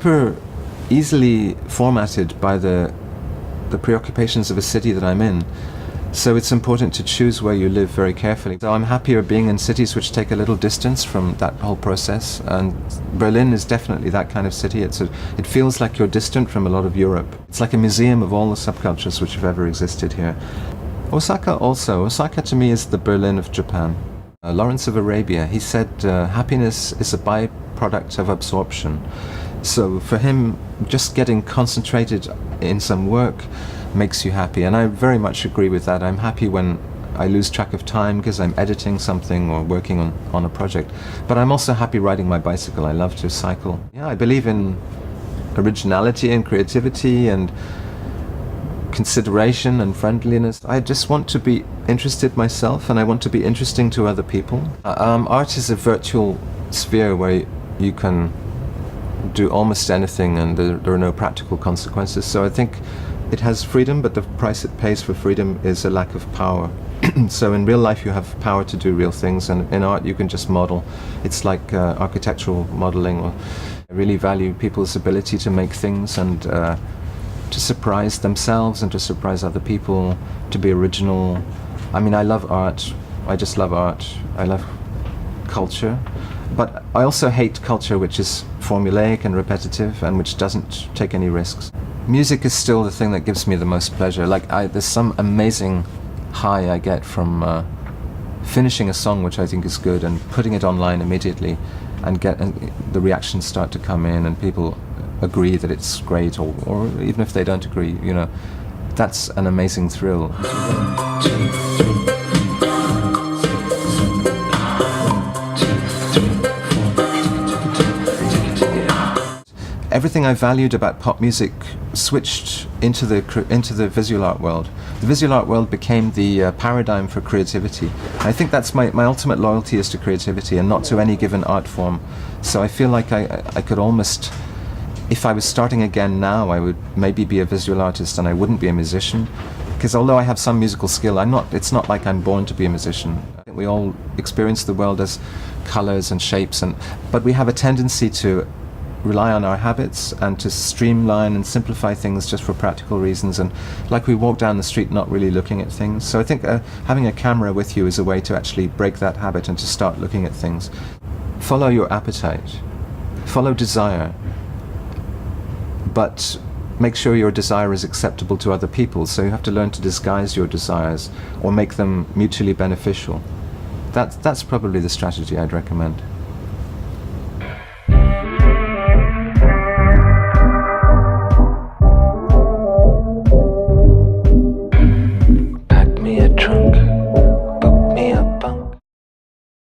super easily formatted by the preoccupations of a city that I'm in. So it's important to choose where you live very carefully. So I'm happier being in cities which take a little distance from that whole process, and Berlin is definitely that kind of city. It feels like you're distant from a lot of Europe. It's like a museum of all the subcultures which have ever existed here. Osaka also. Osaka to me is the Berlin of Japan. Lawrence of Arabia, he said happiness is a byproduct of absorption. So for him, just getting concentrated in some work makes you happy, and I very much agree with that. I'm happy when I lose track of time because I'm editing something or working on a project, but I'm also happy riding my bicycle. I love to cycle. Yeah, I believe in originality and creativity and consideration and friendliness. I just want to be interested myself, and I want to be interesting to other people. Art is a virtual sphere where you can do almost anything and there are no practical consequences. So I think it has freedom, but the price it pays for freedom is a lack of power. So in real life you have power to do real things, and in art you can just model. It's like architectural modeling. I really value people's ability to make things and to surprise themselves and to surprise other people, to be original. I mean, I love art. I just love art. I love culture. But I also hate culture which is formulaic and repetitive and which doesn't take any risks. Music is still the thing that gives me the most pleasure. Like, there's some amazing high I get from finishing a song which I think is good and putting it online immediately, and the reactions start to come in and people agree that it's great, or even if they don't agree, you know, that's an amazing thrill. Everything I valued about pop music switched into the visual art world. The visual art world became the paradigm for creativity. I think that's my ultimate loyalty, is to creativity and not to any given art form. So I feel like I could almost, if I was starting again now, I would maybe be a visual artist and I wouldn't be a musician. Because although I have some musical skill, it's not like I'm born to be a musician. I think we all experience the world as colors and shapes, but we have a tendency to rely on our habits and to streamline and simplify things just for practical reasons, and like we walk down the street not really looking at things. So I think having a camera with you is a way to actually break that habit and to start looking at things. Follow your appetite, follow desire, but make sure your desire is acceptable to other people. So you have to learn to disguise your desires or make them mutually beneficial. That's probably the strategy I'd recommend.